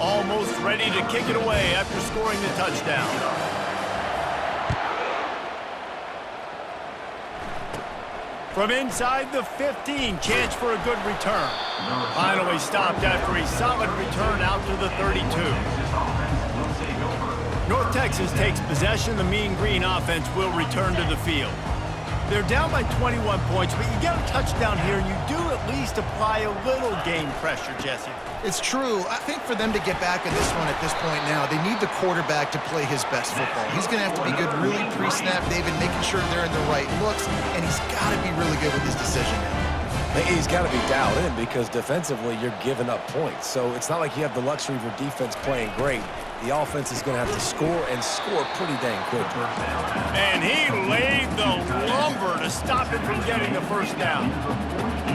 Almost ready to kick it away after scoring the touchdown. From inside the 15, chance for a good return. Finally stopped after a solid return out to the 32. North Texas takes possession. The Mean Green offense will return to the field. They're down by 21 points, but you get a touchdown here, and you do at least apply a little game pressure, Jesse. It's true. I think for them to get back in this one at this point now, they need the quarterback to play his best football. He's going to have to be good really pre-snap, David, making sure they're in the right looks, and he's got to be really good with his decision now. He's got to be dialed in because defensively you're giving up points. So it's not like you have the luxury of your defense playing great. The offense is going to have to score and score pretty dang quickly. And he laid the lumber to stop him from getting the first down.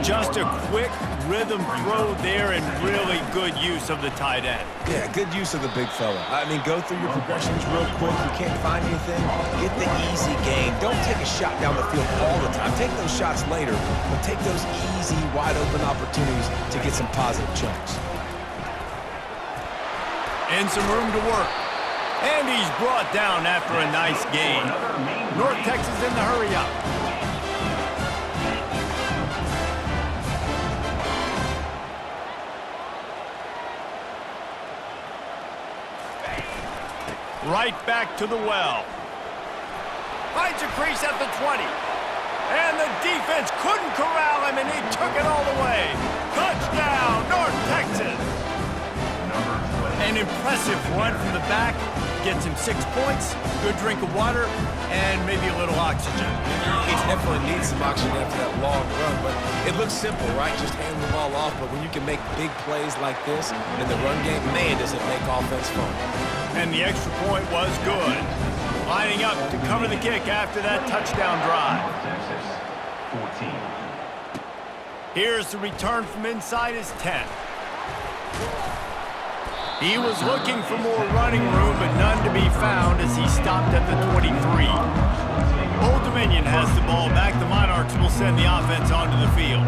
Just a quick rhythm throw there and really good use of the tight end. Yeah, good use of the big fella. I mean, go through your progressions real quick. You can't find anything, get the easy gain. Don't take a shot down the field all the time. Take those shots later, but take those easy, wide-open opportunities to get some positive chunks. And some room to work. And he's brought down after a nice gain. North Texas in the hurry up. Right back to the well. Finds a crease at the 20. And the defense couldn't corral him, and he took it all the way. Touchdown, North Texas. An impressive run from the back. Gets him 6 points, good drink of water, and maybe a little oxygen. He definitely needs some oxygen after that long run, but it looks simple, right? Just hand the ball off, but when you can make big plays like this in the run game, man, does it make offense fun. And the extra point was good. Lining up to cover the kick after that touchdown drive. Here's the return from inside his 10. He was looking for more running room, but none to be found as he stopped at the 23. Old Dominion has the ball back. The Monarchs will send the offense onto the field.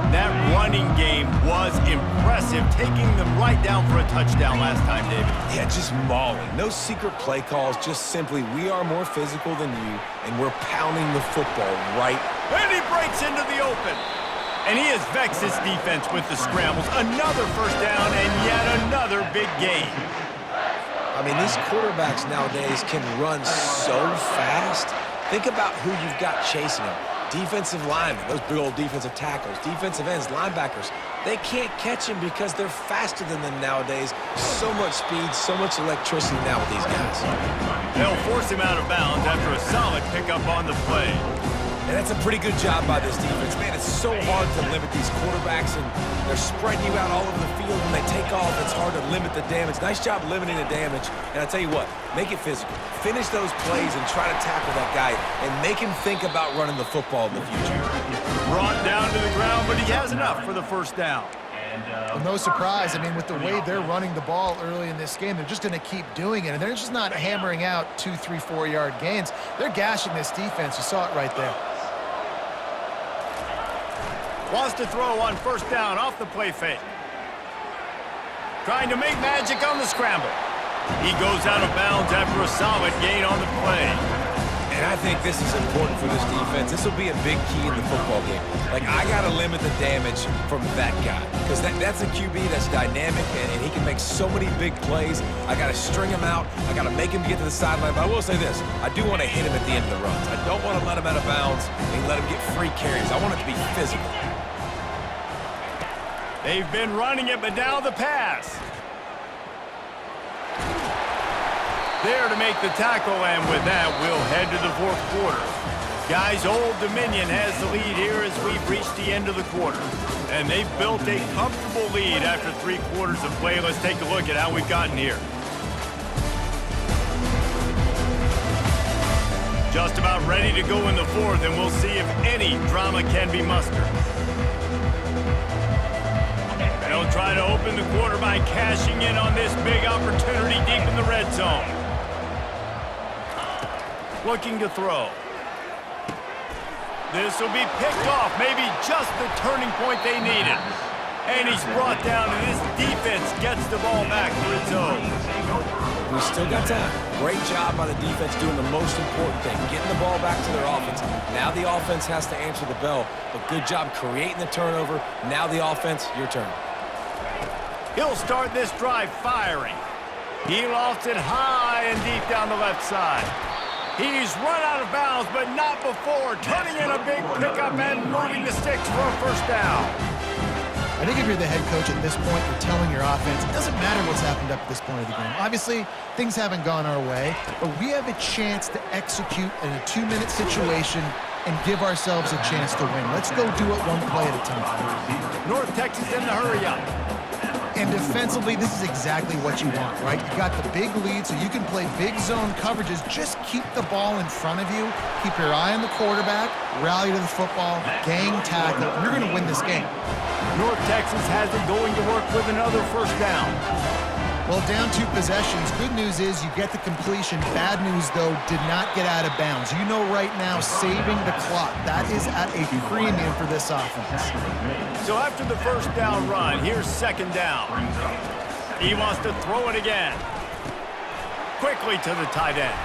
That running game was impressive, taking them right down for a touchdown last time, David. Yeah, just mauling. No secret play calls, just simply we are more physical than you, and we're pounding the football right. And he breaks into the open. And he has vexed his defense with the scrambles. Another first down and yet another big gain. I mean, these quarterbacks nowadays can run so fast. Think about who you've got chasing them. Defensive linemen, those big old defensive tackles, defensive ends, linebackers. They can't catch him because they're faster than them nowadays. So much speed, so much electricity now with these guys. They'll force him out of bounds after a solid pickup on the play. And that's a pretty good job by this defense. Man, it's so hard to limit these quarterbacks, and they're spreading you out all over the field. When they take off, it's hard to limit the damage. Nice job limiting the damage. And I tell you what, make it physical. Finish those plays and try to tackle that guy and make him think about running the football in the future. Brought down to the ground, but he has enough for the first down. Well, no surprise. I mean, with the way they're running the ball early in this game, they're just going to keep doing it. And they're just not hammering out 2, 3, 4-yard gains. They're gashing this defense. You saw it right there. Wants to throw on first down off the play fake. Trying to make magic on the scramble. He goes out of bounds after a solid gain on the play. And I think this is important for this defense. This will be a big key in the football game. Like, I got to limit the damage from that guy. Because that's a QB that's dynamic, and he can make so many big plays. I got to string him out. I got to make him get to the sideline. But I will say this. I do want to hit him at the end of the runs. I don't want to let him out of bounds and let him get free carries. I want it to be physical. They've been running it, but now the pass. There to make the tackle, and with that, we'll head to the fourth quarter. Guys, Old Dominion has the lead here as we've reached the end of the quarter. And they've built a comfortable lead after 3 quarters of play. Let's take a look at how we've gotten here. Just about ready to go in the fourth, and we'll see if any drama can be mustered. They'll try to open the quarter by cashing in on this big opportunity deep in the red zone. Looking to throw. This will be picked off, maybe just the turning point they needed. And he's brought down, and this defense gets the ball back for its own. We still got time. Great job by the defense doing the most important thing, getting the ball back to their offense. Now the offense has to answer the bell, but good job creating the turnover. Now the offense, your turn. He'll start this drive firing. He lofts it high and deep down the left side. He's run out of bounds, but not before turning in a big pickup and moving the sticks for a first down. I think if you're the head coach at this point, you're telling your offense, it doesn't matter what's happened up to this point of the game. Obviously, things haven't gone our way, but we have a chance to execute in a 2-minute situation and give ourselves a chance to win. Let's go do it one play at a time. North Texas in the hurry up. And defensively, this is exactly what you want, right? You got the big lead, so you can play big zone coverages. Just keep the ball in front of you. Keep your eye on the quarterback, rally to the football, gang tackle, and you're going to win this game. North Texas has it going to work with another first down. Well, down 2 possessions. Good news is you get the completion. Bad news, though, did not get out of bounds. You know right now, saving the clock. That is at a premium for this offense. So after the first down run, here's second down. He wants to throw it again. Quickly to the tight end.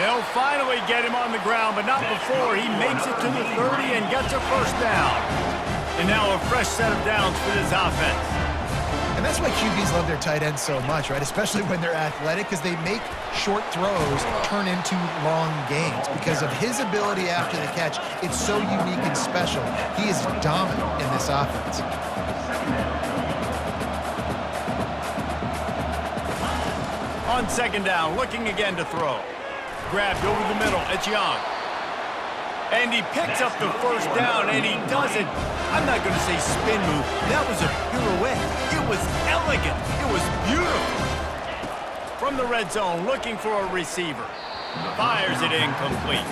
They'll finally get him on the ground, but not before he makes it to the 30 and gets a first down. And now a fresh set of downs for this offense. And that's why QBs love their tight ends so much, right? Especially when they're athletic, because they make short throws turn into long gains. Because of his ability after the catch, it's so unique and special. He is dominant in this offense. On second down, looking again to throw. Grabbed over the middle, it's Young. And he picks up the first down, and he does it. I'm not going to say spin move. That was a pirouette. It was elegant. It was beautiful. From the red zone, looking for a receiver. Fires it incomplete.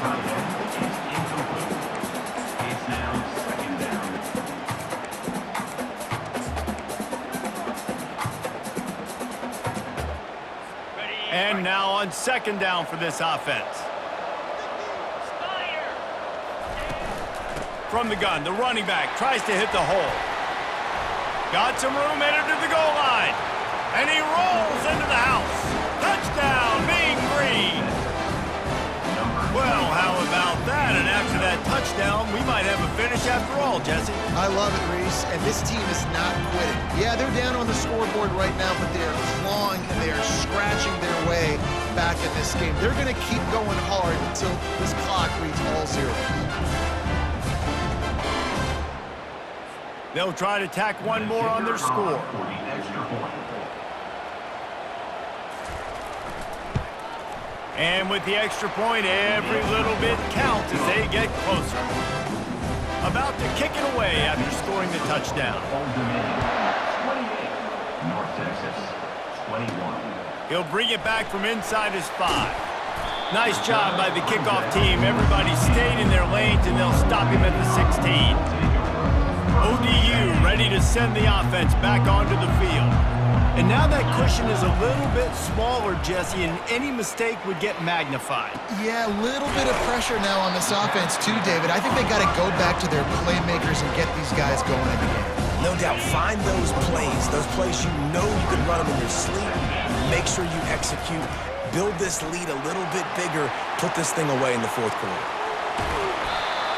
And now on second down for this offense. From the gun, the running back tries to hit the hole. Got some room, headed to the goal line. And he rolls into the house. Touchdown, Mean Green. Well, how about that? And after that touchdown, we might have a finish after all, Jesse. I love it, Reese, and this team is not quitting. Yeah, they're down on the scoreboard right now, but they are clawing and they are scratching their way back in this game. They're going to keep going hard until this clock reads all zeros. They'll try to tack one more on their score. And with the extra point, every little bit counts as they get closer. About to kick it away after scoring the touchdown. 28, North Texas, 21. He'll bring it back from inside his 5. Nice job by the kickoff team. Everybody stayed in their lanes, and they'll stop him at the 16. ODU ready to send the offense back onto the field. And now that cushion is a little bit smaller, Jesse, and any mistake would get magnified. Yeah, a little bit of pressure now on this offense too, David. I think they got to go back to their playmakers and get these guys going in the game. No doubt, find those plays you know you can run them in your sleep. Make sure you execute. Build this lead a little bit bigger. Put this thing away in the fourth quarter.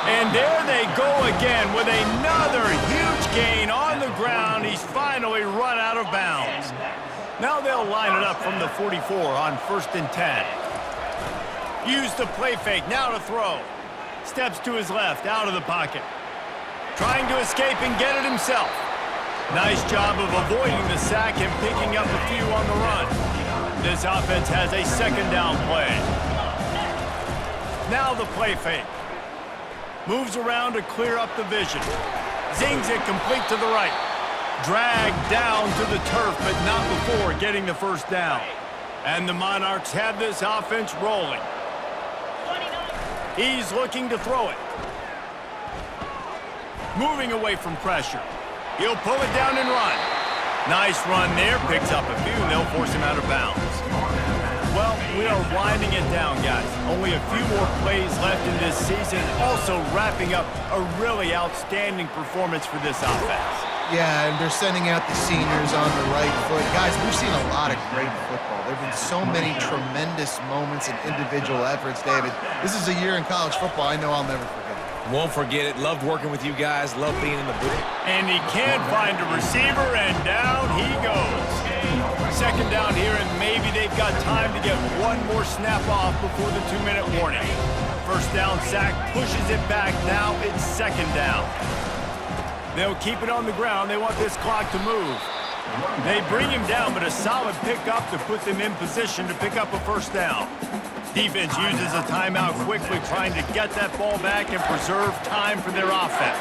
And there they go again with another huge gain on the ground. He's finally run out of bounds. Now they'll line it up from the 44 on 1st and 10. Use the play fake, now to throw. Steps to his left, out of the pocket. Trying to escape and get it himself. Nice job of avoiding the sack and picking up a few on the run. This offense has a second down play. Now the play fake. Moves around to clear up the vision. Zings it complete to the right. Dragged down to the turf, but not before getting the first down. And the Monarchs have this offense rolling. He's looking to throw it. Moving away from pressure. He'll pull it down and run. Nice run there. Picks up a few, and they'll force him out of bounds. Well, we are winding it down, guys. Only a few more plays left in this season. Also wrapping up a really outstanding performance for this offense. Yeah, and they're sending out the seniors on the right foot. Guys, we've seen a lot of great football. There have been so many tremendous moments and individual efforts, David. This is a year in college football I know I'll never forget. Won't forget it. Loved working with you guys. Loved being in the booth. And he can't find a receiver, and down he goes. Second down here, and maybe they've got time to get one more snap off before the 2-minute warning. First down sack pushes it back. Now it's second down. They'll keep it on the ground. They want this clock to move. They bring him down, but a solid pickup to put them in position to pick up a first down. Defense uses a timeout quickly, trying to get that ball back and preserve time for their offense.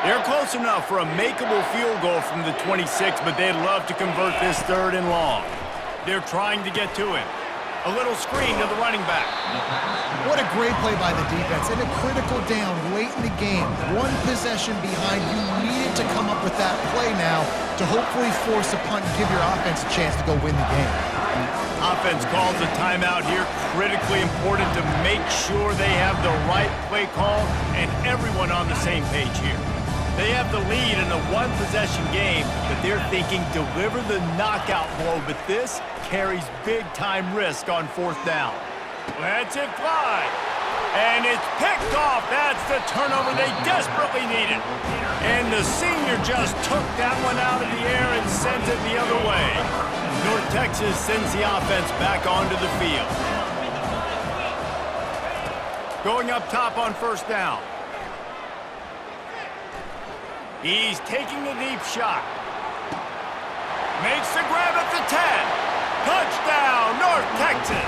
They're close enough for a makeable field goal from the 26, but they'd love to convert this third and long. They're trying to get to him. A little screen to the running back. What a great play by the defense. And a critical down late in the game. One possession behind. You needed to come up with that play now to hopefully force a punt and give your offense a chance to go win the game. Offense calls a timeout here. Critically important to make sure they have the right play call and everyone on the same page here. They have the lead in a one-possession game, but they're thinking deliver the knockout blow, but this carries big-time risk on fourth down. Lets it fly, and it's picked off. That's the turnover they desperately needed. And the senior just took that one out of the air and sent it the other way. North Texas sends the offense back onto the field. Going up top on first down. He's taking the deep shot. Makes the grab at the 10. Touchdown, North Texas.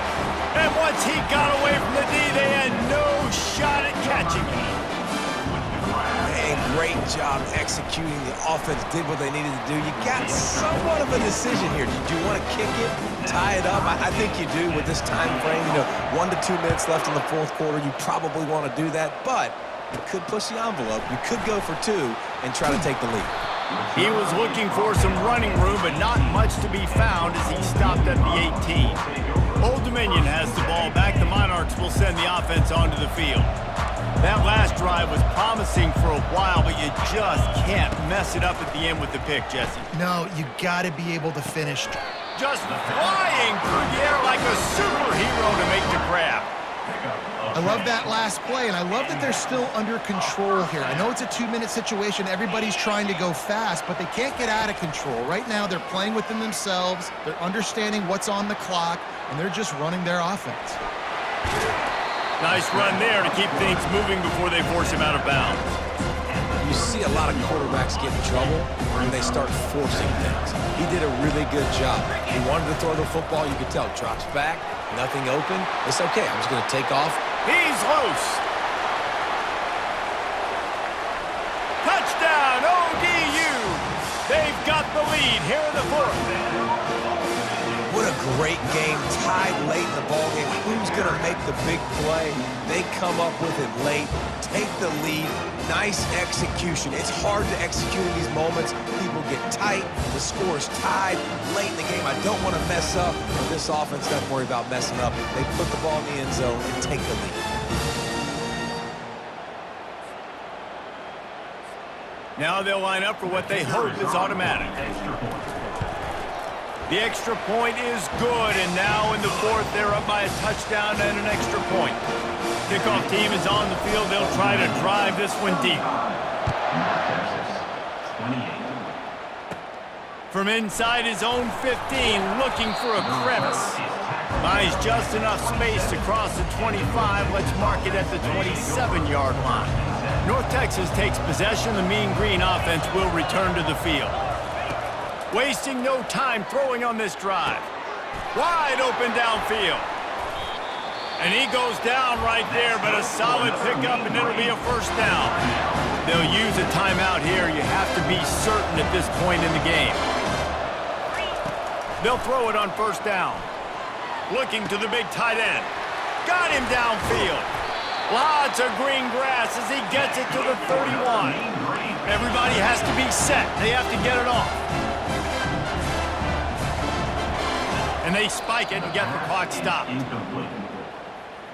And once he got away from the D, they had no shot at catching him. Man, great job executing. The offense did what they needed to do. You got somewhat of a decision here. Do you want to kick it, tie it up? I think you do with this time frame. 1 to 2 minutes left in the fourth quarter. You probably want to do that, but you could push the envelope. You could go for 2 and try to take the lead. He was looking for some running room, but not much to be found as he stopped at the 18. Old Dominion has the ball back. The Monarchs will send the offense onto the field. That last drive was promising for a while, but you just can't mess it up at the end with the pick, Jesse. No, you got to be able to finish. Just flying through the air like a superhero to make the grab. I love that last play, and I love that they're still under control here. I know it's a 2-minute situation. Everybody's trying to go fast, but they can't get out of control. Right now, they're playing within themselves. They're understanding what's on the clock, and they're just running their offense. Nice run there to keep things moving before they force him out of bounds. You see a lot of quarterbacks get in trouble when they start forcing things. He did a really good job. He wanted to throw the football. You could tell. Drops back, nothing open. It's okay. I'm just going to take off. He's loose. Touchdown, ODU. They've got the lead here in the fourth. What a great game. Tied late in the ballgame. Who's going to make the big play? They come up with it late. Take the lead. Nice execution. It's hard to execute in these moments. People get tight. The score is tied late in the game. I don't want to mess up. And this offense doesn't worry about messing up. They put the ball in the end zone and take the lead. Now they'll line up for what they hope is automatic. The extra point is good, and now in the fourth, they're up by a touchdown and an extra point. Kickoff team is on the field. They'll try to drive this one deep. From inside his own 15, looking for a crevice. Buys just enough space to cross the 25. Let's mark it at the 27-yard line. North Texas takes possession. The Mean Green offense will return to the field. Wasting no time throwing on this drive. Wide open downfield. And he goes down right there, but a solid pickup, and it'll be a first down. They'll use a timeout here. You have to be certain at this point in the game. They'll throw it on first down. Looking to the big tight end. Got him downfield. Lots of green grass as he gets it to the 31. Everybody has to be set. They have to get it off. And they spike it and get the clock stopped. Incomplete.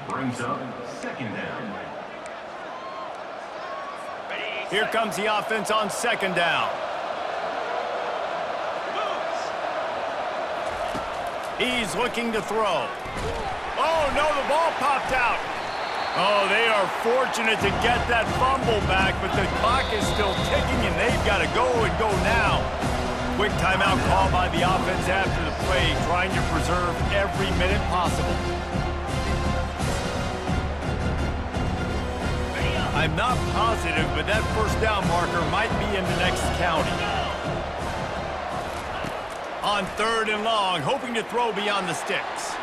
Brings up second down. Here comes the offense on second down. He's looking to throw. Oh, no, the ball popped out. Oh, they are fortunate to get that fumble back, but the clock is still ticking, and they've got to go and go now. Quick timeout call by the offense after the play, trying to preserve every minute possible. I'm not positive, but that first down marker might be in the next county. On third and long, hoping to throw beyond the sticks.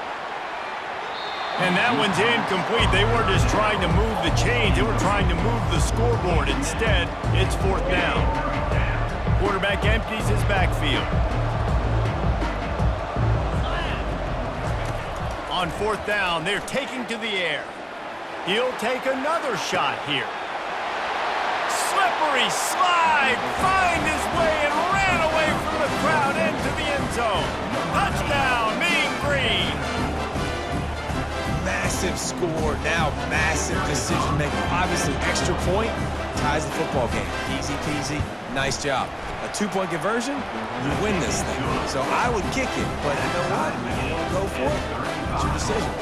And that one's incomplete. They weren't just trying to move the chains. They were trying to move the scoreboard. Instead, it's fourth down. Quarterback empties his backfield. On fourth down, they're taking to the air. He'll take another shot here. Slippery slide, find his way and ran away from the crowd into the end zone. Touchdown, Mean Green. Massive score, now massive decision making. Obviously, extra point ties the football game. Easy peasy, nice job. A 2-point conversion, you win this thing. So I would kick it, but you know what? You want to go for it? It's your decision.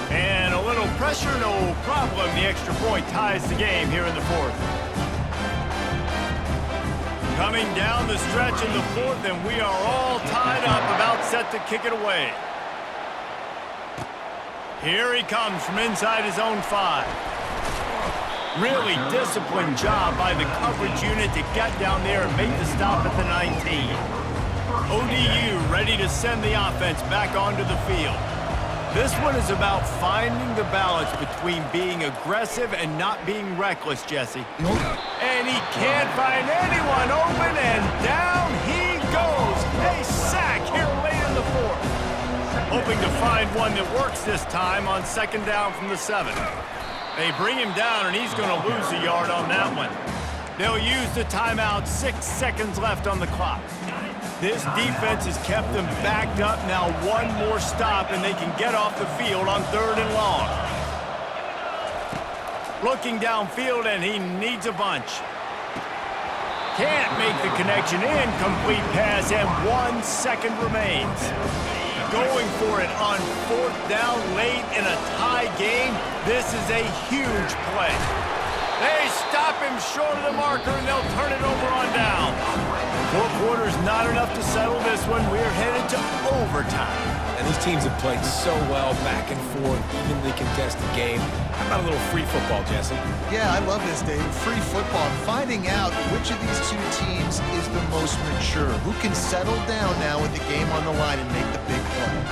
And a little pressure, no problem. The extra point ties the game here in the fourth. Coming down the stretch in the fourth, and we are all tied up, about set to kick it away. Here he comes from inside his own 5. Really disciplined job by the coverage unit to get down there and make the stop at the 19. ODU ready to send the offense back onto the field. This one is about finding the balance between being aggressive and not being reckless, Jesse. And he can't find anyone open, and down he goes. A sack here late in the fourth. Hoping to find one that works this time on second down from the 7. They bring him down, and he's going to lose a yard on that one. They'll use the timeout, 6 seconds left on the clock. This defense has kept them backed up. Now one more stop, and they can get off the field on third and long. Looking downfield, and he needs a bunch. Can't make the connection. Incomplete pass, and 1 second remains. Going for it on fourth down late in a tie game. This is a huge play. They stop him short of the marker, and they'll turn it over on down. 4 quarters, not enough to settle this one. We're headed to overtime. And these teams have played so well, back and forth, evenly contested game. How about a little free football, Jesse? Yeah, I love this, David. Free football. Finding out which of these 2 teams is the most mature. Who can settle down now with the game on the line and make the big play.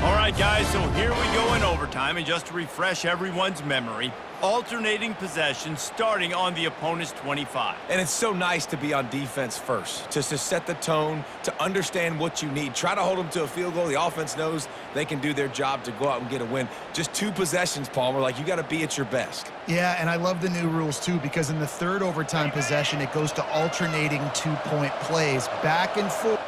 All right, guys, so here we go in overtime. And just to refresh everyone's memory, alternating possession starting on the opponent's 25. And it's so nice to be on defense first, just to set the tone, to understand what you need. Try to hold them to a field goal. The offense knows they can do their job to go out and get a win. Just 2 possessions, Palmer. Like, you got to be at your best. Yeah, and I love the new rules, too, because in the third overtime possession, it goes to alternating 2-point plays back and forth.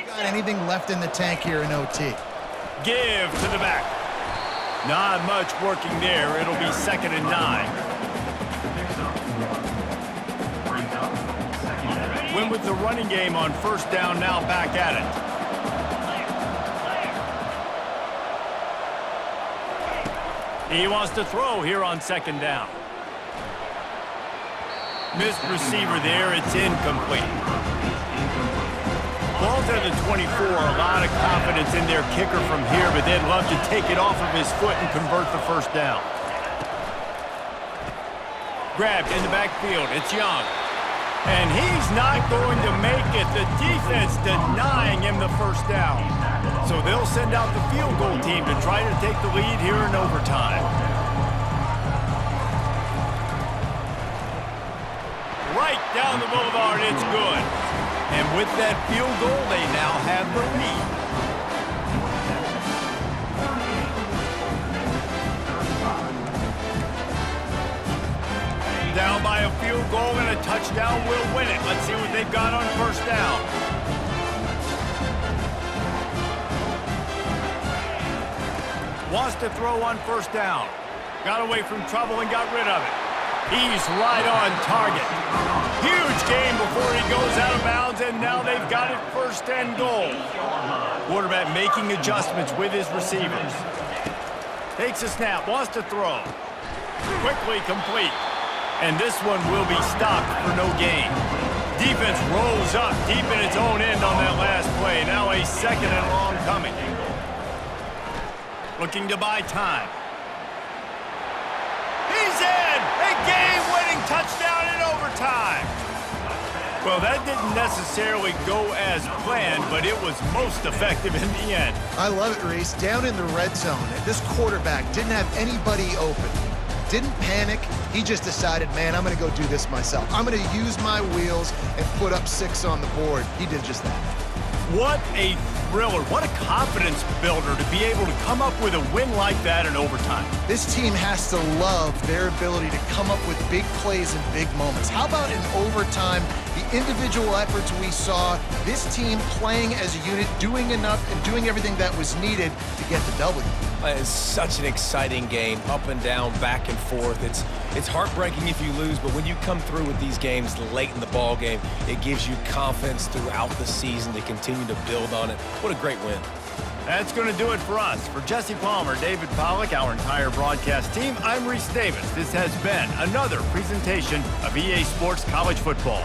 Got anything left in the tank here in OT? Give to the back. Not much working there. It'll be 2nd and 9. Win with the running game on first down, now back at it. He wants to throw here on 2nd down. Missed receiver there. It's incomplete. Ball's at the 24, a lot of confidence in their kicker from here, but they'd love to take it off of his foot and convert the first down. Grabbed in the backfield, it's Young. And he's not going to make it. The defense denying him the first down. So they'll send out the field goal team to try to take the lead here in overtime. Right down the boulevard, it's good. And with that field goal, they now have the lead. Down by a field goal and a touchdown will win it. Let's see what they've got on first down. Wants to throw on first down. Got away from trouble and got rid of it. He's right on target. Huge gain before he goes out of bounds, and now they've got it first and goal. Quarterback making adjustments with his receivers. Takes a snap, wants to throw. Quickly complete. And this one will be stopped for no gain. Defense rolls up deep in its own end on that last play. Now a second and long coming. Looking to buy time. He's in! A game-winning touchdown in overtime. Well, that didn't necessarily go as planned, but it was most effective in the end. I love it, Reese. Down in the red zone, this quarterback didn't have anybody open. Didn't panic. He just decided, man, I'm going to go do this myself. I'm going to use my wheels and put up 6 on the board. He did just that. What a thriller. What a confidence builder to be able to come up with a win like that in overtime. This team has to love their ability to come up with big plays and big moments. How about in overtime, the individual efforts we saw, this team playing as a unit, doing enough and doing everything that was needed to get the W. It's such an exciting game, up and down, back and forth. It's heartbreaking if you lose, but when you come through with these games late in the ball game, it gives you confidence throughout the season to continue to build on it. What a great win. That's going to do it for us. For Jesse Palmer, David Pollack, our entire broadcast team, I'm Reese Davis. This has been another presentation of EA Sports College Football.